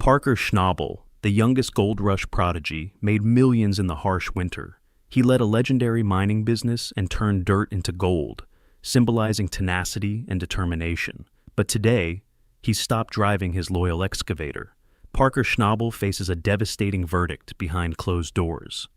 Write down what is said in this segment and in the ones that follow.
Parker Schnabel, the youngest gold rush prodigy, made millions in the harsh winter. He led a legendary mining business and turned dirt into gold, symbolizing tenacity and determination. But today, he's stopped driving his loyal excavator. Parker Schnabel faces a devastating verdict behind closed doors.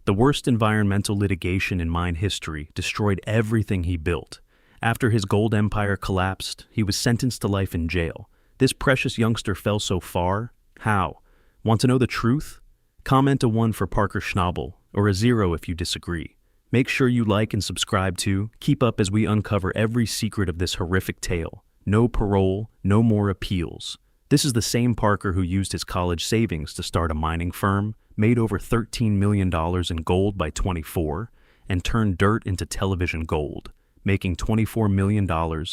The worst environmental litigation in mine history destroyed everything he built. After his gold empire collapsed, he was sentenced to life in jail. This precious youngster fell so far. How? Want to know the truth? Comment a 1 for Parker Schnabel, or a 0 if you disagree. Make sure you like and subscribe to keep up as we uncover every secret of this horrific tale. No parole, no more appeals. This is the same Parker who used his college savings to start a mining firm, made over $13 million in gold by 24, and turned dirt into television gold, making $24 million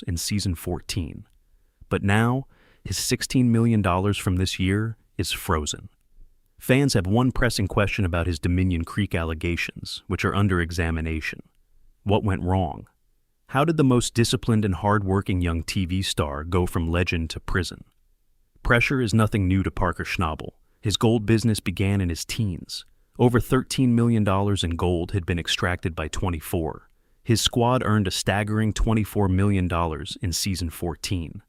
in season 14. But now, his $16 million from this year is frozen. Fans have one pressing question about his Dominion Creek allegations, which are under examination. What went wrong? How did the most disciplined and hard-working young TV star go from legend to prison? Pressure is nothing new to Parker Schnabel. His gold business began in his teens. Over $13 million in gold had been extracted by 24. His squad earned a staggering $24 million in season 14.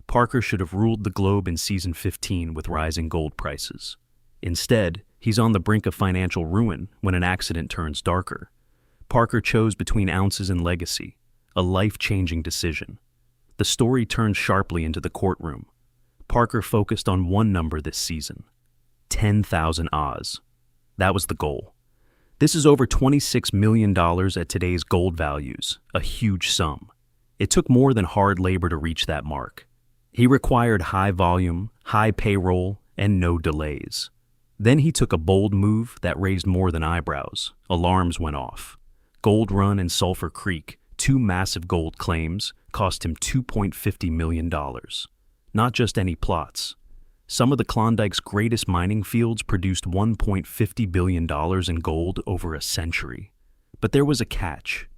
Parker should have ruled the globe in season 15 with rising gold prices. Instead, he's on the brink of financial ruin when an accident turns darker. Parker chose between ounces and legacy, a life-changing decision. The story turned sharply into the courtroom. Parker focused on one number this season: 10,000 Oz. That was the goal. This is over $26 million at today's gold values, a huge sum. It took more than hard labor to reach that mark. He required high volume, high payroll, and no delays. Then he took a bold move that raised more than eyebrows. Alarms went off. Gold Run and Sulphur Creek, two massive gold claims, cost him $2.50 million. Not just any plots. Some of the Klondike's greatest mining fields produced $1.50 billion in gold over a century. But there was a catch.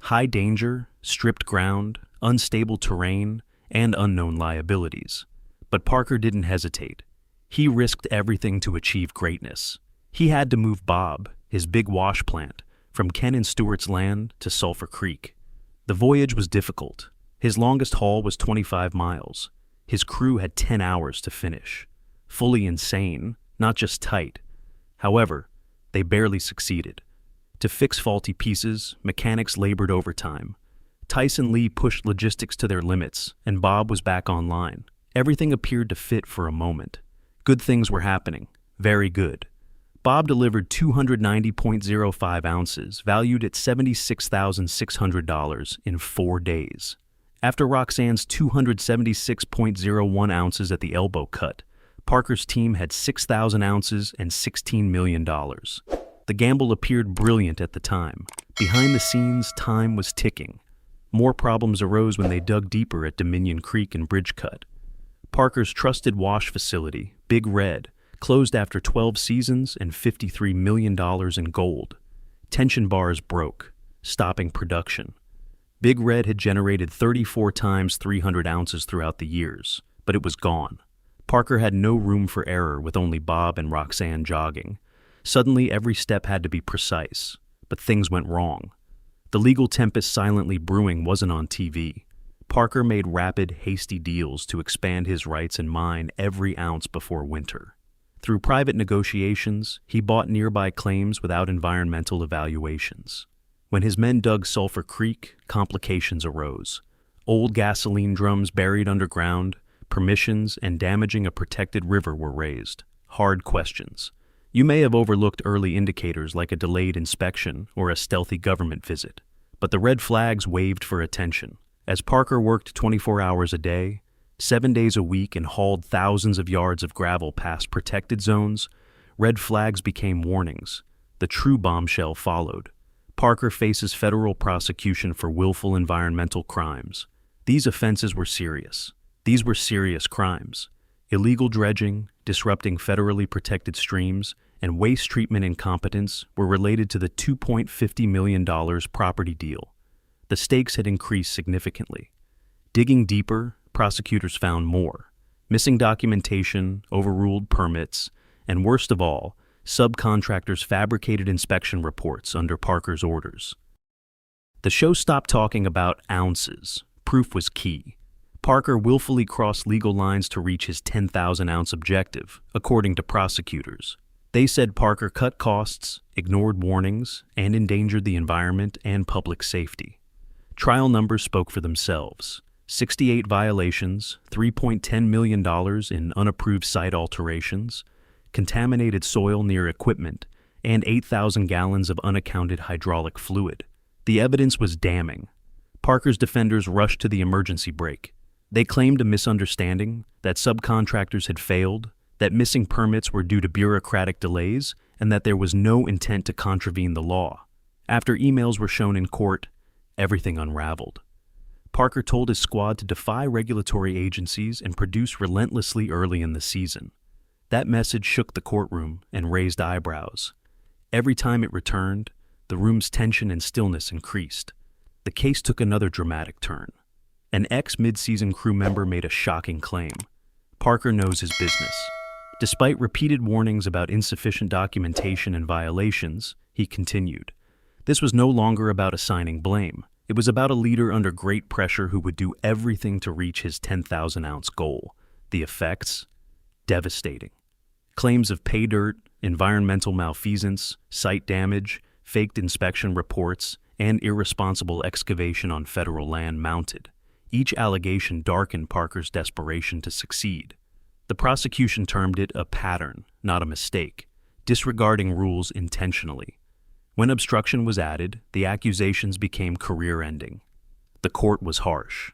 High danger, stripped ground, unstable terrain, and unknown liabilities. But Parker didn't hesitate. He risked everything to achieve greatness. He had to move Bob, his big wash plant, from Ken and Stewart's land to Sulphur Creek. The voyage was difficult. His longest haul was 25 miles. His crew had 10 hours to finish. Fully insane, not just tight. However, they barely succeeded. To fix faulty pieces, mechanics labored overtime. Tyson Lee pushed logistics to their limits, and Bob was back online. Everything appeared to fit for a moment. Good things were happening. Very good. Bob delivered 290.05 ounces, valued at $76,600 in 4 days. After Roxanne's 276.01 ounces at the elbow cut, Parker's team had 6,000 ounces and $16 million. The gamble appeared brilliant at the time. Behind the scenes, time was ticking. More problems arose when they dug deeper at Dominion Creek and Bridgecut. Parker's trusted wash facility, Big Red, closed after 12 seasons and $53 million in gold. Tension bars broke, stopping production. Big Red had generated 34 times 300 ounces throughout the years, but it was gone. Parker had no room for error with only Bob and Roxanne jogging. Suddenly, every step had to be precise, but things went wrong. The legal tempest silently brewing wasn't on TV. Parker made rapid, hasty deals to expand his rights and mine every ounce before winter. Through private negotiations, he bought nearby claims without environmental evaluations. When his men dug Sulphur Creek, complications arose. Old gasoline drums buried underground, permissions, and damaging a protected river were raised. Hard questions. You may have overlooked early indicators like a delayed inspection or a stealthy government visit, but the red flags waved for attention. As Parker worked 24 hours a day, 7 days a week, and hauled thousands of yards of gravel past protected zones, red flags became warnings. The true bombshell followed. Parker faces federal prosecution for willful environmental crimes. These offenses were serious. These were serious crimes. Illegal dredging, disrupting federally protected streams, and waste treatment incompetence were related to the $2.50 million property deal. The stakes had increased significantly. Digging deeper, prosecutors found more. Missing documentation, overruled permits, and worst of all, subcontractors fabricated inspection reports under Parker's orders. The show stopped talking about ounces. Proof was key. Parker willfully crossed legal lines to reach his 10,000-ounce objective, according to prosecutors. They said Parker cut costs, ignored warnings, and endangered the environment and public safety. Trial numbers spoke for themselves. 68 violations, $3.10 million in unapproved site alterations, contaminated soil near equipment, and 8,000 gallons of unaccounted hydraulic fluid. The evidence was damning. Parker's defenders rushed to the emergency brake. They claimed a misunderstanding, that subcontractors had failed, that missing permits were due to bureaucratic delays, and that there was no intent to contravene the law. After emails were shown in court, everything unraveled. Parker told his squad to defy regulatory agencies and produce relentlessly early in the season. That message shook the courtroom and raised eyebrows. Every time it returned, the room's tension and stillness increased. The case took another dramatic turn. An ex-mid-season crew member made a shocking claim. Parker knows his business. Despite repeated warnings about insufficient documentation and violations, he continued. This was no longer about assigning blame. It was about a leader under great pressure who would do everything to reach his 10,000-ounce goal. The effects? Devastating. Claims of pay dirt, environmental malfeasance, site damage, faked inspection reports, and irresponsible excavation on federal land mounted. Each allegation darkened Parker's desperation to succeed. The prosecution termed it a pattern, not a mistake, disregarding rules intentionally. When obstruction was added, the accusations became career-ending. The court was harsh.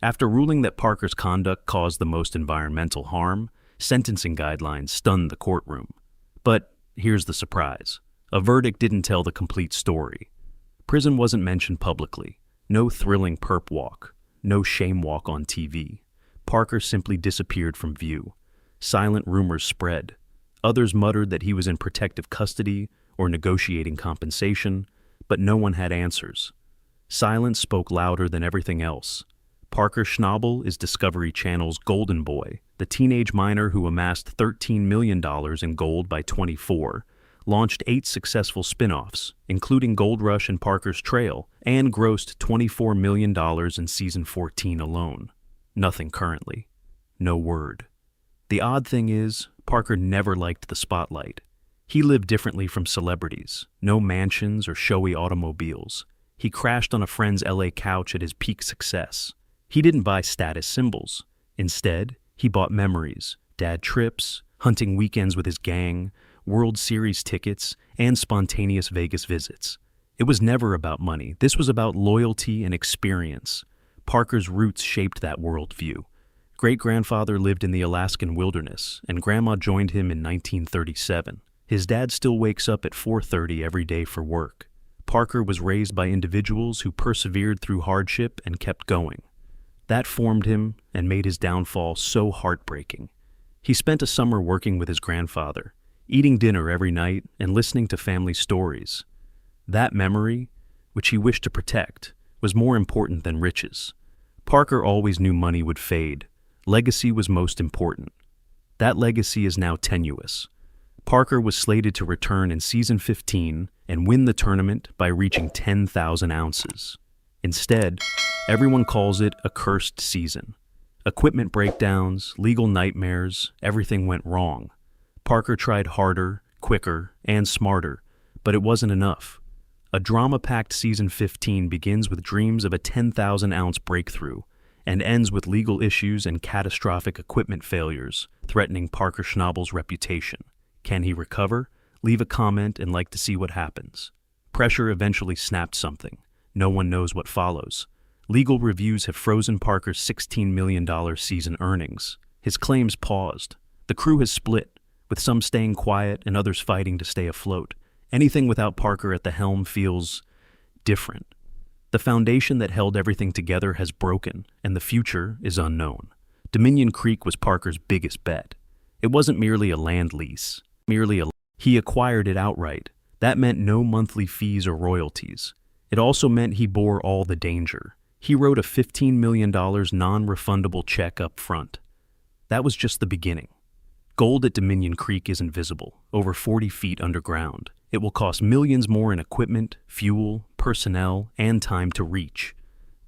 After ruling that Parker's conduct caused the most environmental harm, sentencing guidelines stunned the courtroom. But here's the surprise. A verdict didn't tell the complete story. Prison wasn't mentioned publicly. No thrilling perp walk. No shame walk on TV. Parker simply disappeared from view. Silent rumors spread. Others muttered that he was in protective custody or negotiating compensation, but no one had answers. Silence spoke louder than everything else. Parker Schnabel is Discovery Channel's golden boy, the teenage miner who amassed $13 million in gold by 24, launched 8 successful spin-offs, including Gold Rush and Parker's Trail, and grossed $24 million in season 14 alone. Nothing currently. No word. The odd thing is, Parker never liked the spotlight. He lived differently from celebrities. No mansions or showy automobiles. He crashed on a friend's LA couch at his peak success. He didn't buy status symbols. Instead, he bought memories, dad trips, hunting weekends with his gang, World Series tickets, and spontaneous Vegas visits. It was never about money. This was about loyalty and experience. Parker's roots shaped that worldview. Great-grandfather lived in the Alaskan wilderness, and Grandma joined him in 1937. His dad still wakes up at 4:30 every day for work. Parker was raised by individuals who persevered through hardship and kept going. That formed him and made his downfall so heartbreaking. He spent a summer working with his grandfather, eating dinner every night and listening to family stories. That memory, which he wished to protect, was more important than riches. Parker always knew money would fade. Legacy was most important. That legacy is now tenuous. Parker was slated to return in season 15 and win the tournament by reaching 10,000 ounces. Instead, everyone calls it a cursed season. Equipment breakdowns, legal nightmares, everything went wrong. Parker tried harder, quicker, and smarter, but it wasn't enough. A drama-packed season 15 begins with dreams of a 10,000-ounce breakthrough and ends with legal issues and catastrophic equipment failures, threatening Parker Schnabel's reputation. Can he recover? Leave a comment and like to see what happens. Pressure eventually snapped something. No one knows what follows. Legal reviews have frozen Parker's $16 million season earnings. His claims paused. The crew has split, with some staying quiet and others fighting to stay afloat. Anything without Parker at the helm feels different. The foundation that held everything together has broken, and the future is unknown. Dominion Creek was Parker's biggest bet. It wasn't merely a land lease. He acquired it outright. That meant no monthly fees or royalties. It also meant he bore all the danger. He wrote a $15 million non-refundable check up front. That was just the beginning. Gold at Dominion Creek isn't visible, over 40 feet underground. It will cost millions more in equipment, fuel, personnel, and time to reach.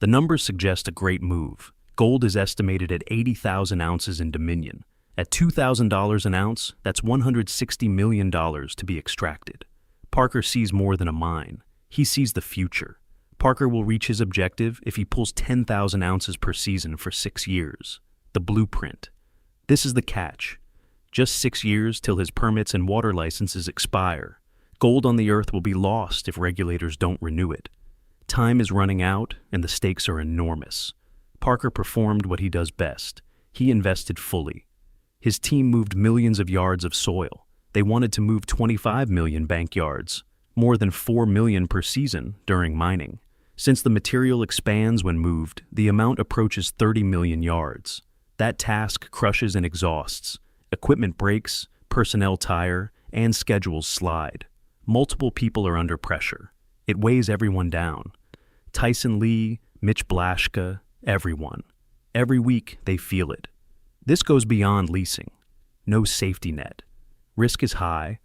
The numbers suggest a great move. Gold is estimated at 80,000 ounces in Dominion. At $2,000 an ounce, that's $160 million to be extracted. Parker sees more than a mine. He sees the future. Parker will reach his objective if he pulls 10,000 ounces per season for 6 years. The blueprint. This is the catch. Just 6 years till his permits and water licenses expire. Gold on the earth will be lost if regulators don't renew it. Time is running out, and the stakes are enormous. Parker performed what he does best. He invested fully. His team moved millions of yards of soil. They wanted to move 25 million bank yards, more than 4 million per season during mining. Since the material expands when moved, the amount approaches 30 million yards. That task crushes and exhausts. Equipment breaks, personnel tire, and schedules slide. Multiple people are under pressure. It weighs everyone down. Tyson Lee, Mitch Blaschka, everyone. Every week, they feel it. This goes beyond leasing. No safety net. Risk is high.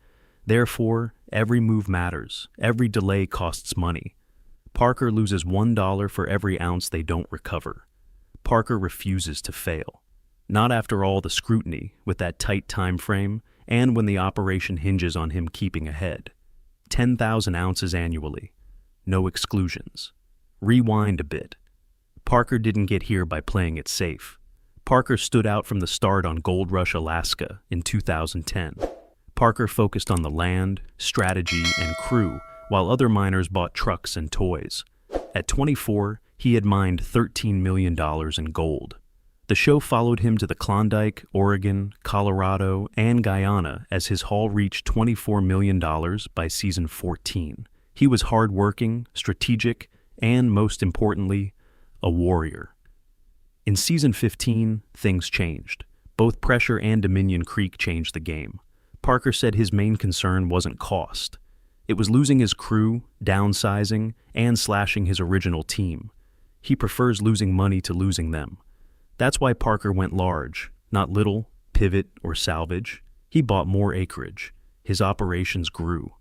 Therefore, every move matters. Every delay costs money. Parker loses $1 for every ounce they don't recover. Parker refuses to fail. Not after all the scrutiny, with that tight time frame, and when the operation hinges on him keeping ahead. 10,000 ounces annually. No exclusions. Rewind a bit. Parker didn't get here by playing it safe. Parker stood out from the start on Gold Rush, Alaska in 2010. Parker focused on the land, strategy, and crew, while other miners bought trucks and toys. At 24, he had mined $13 million in gold. The show followed him to the Klondike, Oregon, Colorado, and Guyana as his haul reached $24 million by season 14. He was hardworking, strategic, and most importantly, a warrior. In season 15, things changed. Both Pressure and Dominion Creek changed the game. Parker said his main concern wasn't cost. It was losing his crew, downsizing, and slashing his original team. He prefers losing money to losing them. That's why Parker went large, not little, pivot, or salvage. He bought more acreage. His operations grew.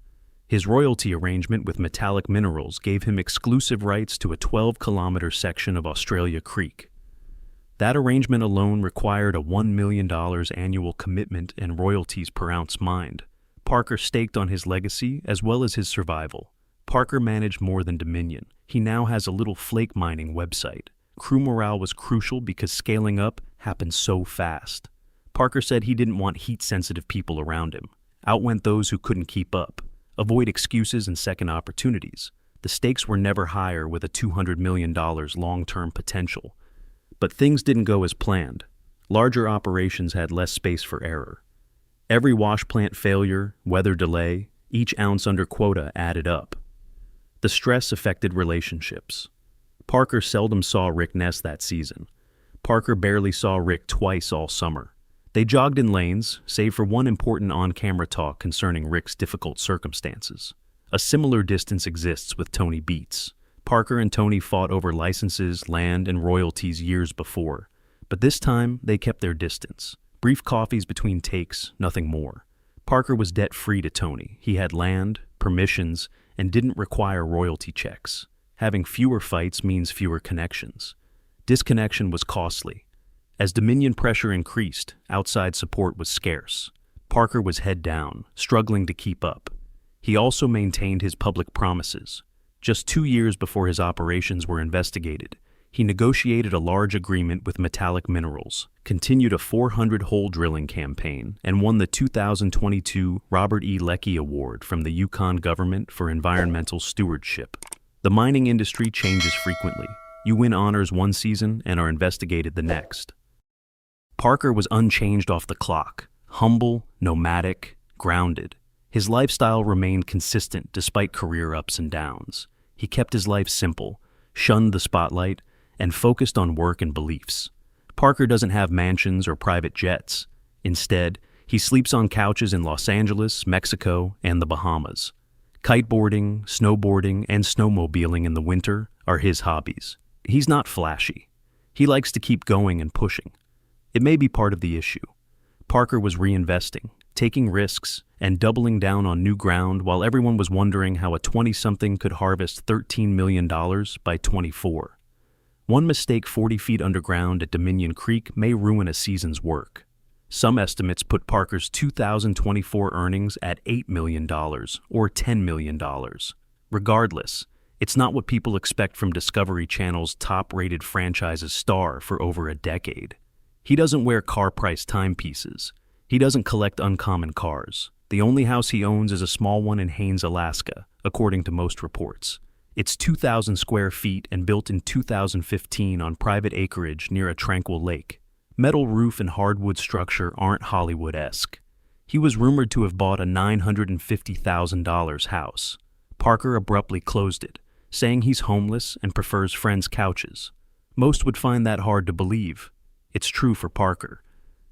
His royalty arrangement with Metallic Minerals gave him exclusive rights to a 12-kilometer section of Australia Creek. That arrangement alone required a $1 million annual commitment and royalties per ounce mined. Parker staked on his legacy as well as his survival. Parker managed more than Dominion. He now has a little flake mining website. Crew morale was crucial because scaling up happened so fast. Parker said he didn't want heat-sensitive people around him. Out went those who couldn't keep up. Avoid excuses and second opportunities. The stakes were never higher with a $200 million long-term potential. But things didn't go as planned. Larger operations had less space for error. Every wash plant failure, weather delay, each ounce under quota added up. The stress affected relationships. Parker seldom saw Rick Ness that season. Parker barely saw Rick twice all summer. They jogged in lanes, save for one important on-camera talk concerning Rick's difficult circumstances. A similar distance exists with Tony Beats. Parker and Tony fought over licenses, land, and royalties years before. But this time, they kept their distance. Brief coffees between takes, nothing more. Parker was debt-free to Tony. He had land, permissions, and didn't require royalty checks. Having fewer fights means fewer connections. Disconnection was costly. As Dominion pressure increased, outside support was scarce. Parker was head down, struggling to keep up. He also maintained his public promises. Just 2 years before his operations were investigated, he negotiated a large agreement with Metallic Minerals, continued a 400-hole drilling campaign, and won the 2022 Robert E. Leckie Award from the Yukon government for environmental stewardship. The mining industry changes frequently. You win honors one season and are investigated the next. Parker was unchanged off the clock, humble, nomadic, grounded. His lifestyle remained consistent despite career ups and downs. He kept his life simple, shunned the spotlight, and focused on work and beliefs. Parker doesn't have mansions or private jets. Instead, he sleeps on couches in Los Angeles, Mexico, and the Bahamas. Kiteboarding, snowboarding, and snowmobiling in the winter are his hobbies. He's not flashy. He likes to keep going and pushing. It may be part of the issue. Parker was reinvesting, taking risks, and doubling down on new ground while everyone was wondering how a 20-something could harvest $13 million by 24. One mistake 40 feet underground at Dominion Creek may ruin a season's work. Some estimates put Parker's 2024 earnings at $8 million or $10 million. Regardless, it's not what people expect from Discovery Channel's top-rated franchise's star for over a decade. He doesn't wear car-priced timepieces. He doesn't collect uncommon cars. The only house he owns is a small one in Haines, Alaska, according to most reports. It's 2,000 square feet and built in 2015 on private acreage near a tranquil lake. Metal roof and hardwood structure aren't Hollywood-esque. He was rumored to have bought a $950,000 house. Parker abruptly closed it, saying he's homeless and prefers friends' couches. Most would find that hard to believe. It's true for Parker.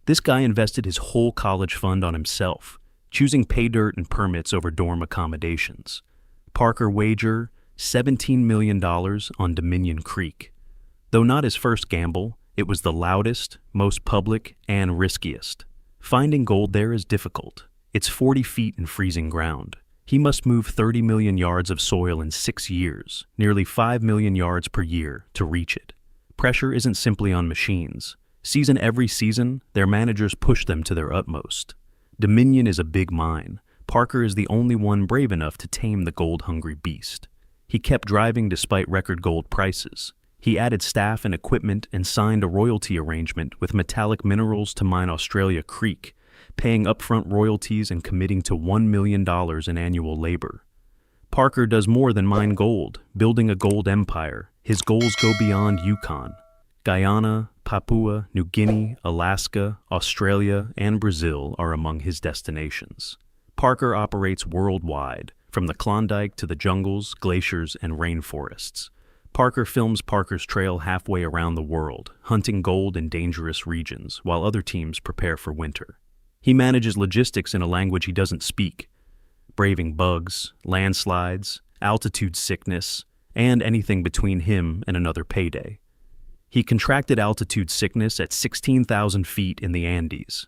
This guy invested his whole college fund on himself, choosing pay dirt and permits over dorm accommodations. Parker wager $17 million on Dominion Creek. Though not his first gamble, it was the loudest, most public, and riskiest. Finding gold there is difficult. It's 40 feet in freezing ground. He must move 30 million yards of soil in 6 years, nearly 5 million yards per year, to reach it. Pressure isn't simply on machines. Every season, their managers push them to their utmost. Dominion is a big mine. Parker is the only one brave enough to tame the gold-hungry beast. He kept driving despite record gold prices. He added staff and equipment and signed a royalty arrangement with Metallic Minerals to mine Australia Creek, paying upfront royalties and committing to $1 million in annual labor. Parker does more than mine gold, building a gold empire. His goals go beyond Yukon. Guyana, Papua New Guinea, Alaska, Australia, and Brazil are among his destinations. Parker operates worldwide, from the Klondike to the jungles, glaciers, and rainforests. Parker films Parker's trail halfway around the world, hunting gold in dangerous regions, while other teams prepare for winter. He manages logistics in a language he doesn't speak, braving bugs, landslides, altitude sickness, and anything between him and another payday. He contracted altitude sickness at 16,000 feet in the Andes.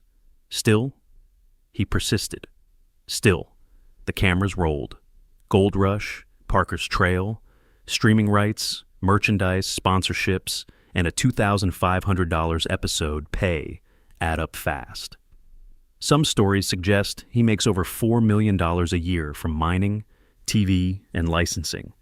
Still, he persisted. Still, the cameras rolled. Gold Rush, Parker's Trail, streaming rights, merchandise, sponsorships, and a $2,500 episode pay add up fast. Some stories suggest he makes over $4 million a year from mining, TV, and licensing.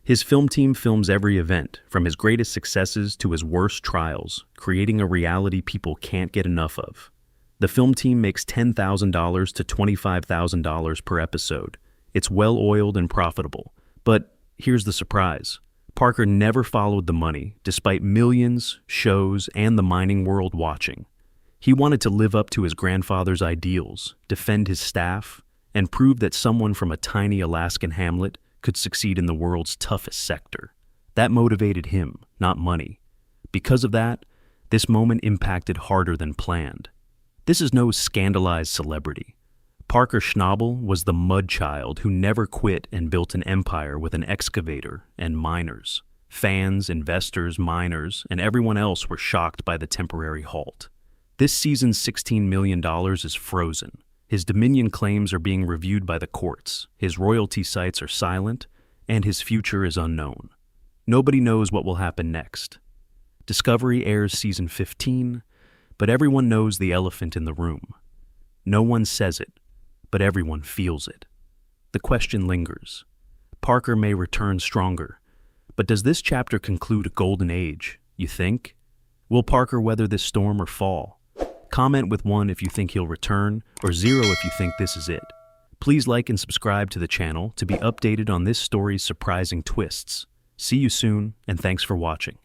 His film team films every event, from his greatest successes to his worst trials, creating a reality people can't get enough of. The film team makes $10,000 to $25,000 per episode. It's well-oiled and profitable. But here's the surprise. Parker never followed the money, despite millions, shows, and the mining world watching. He wanted to live up to his grandfather's ideals, defend his staff, and prove that someone from a tiny Alaskan hamlet could succeed in the world's toughest sector. That motivated him, not money. Because of that, this moment impacted harder than planned. This is no scandalized celebrity. Parker Schnabel was the mud child who never quit and built an empire with an excavator and miners. Fans, investors, miners, and everyone else were shocked by the temporary halt. This season's $16 million is frozen. His Dominion claims are being reviewed by the courts, his royalty sites are silent, and his future is unknown. Nobody knows what will happen next. Discovery airs season 15, but everyone knows the elephant in the room. No one says it, but everyone feels it. The question lingers. Parker may return stronger, but does this chapter conclude a golden age, you think? Will Parker weather this storm or fall? Comment with 1 if you think he'll return, or 0 if you think this is it. Please like and subscribe to the channel to be updated on this story's surprising twists. See you soon, and thanks for watching.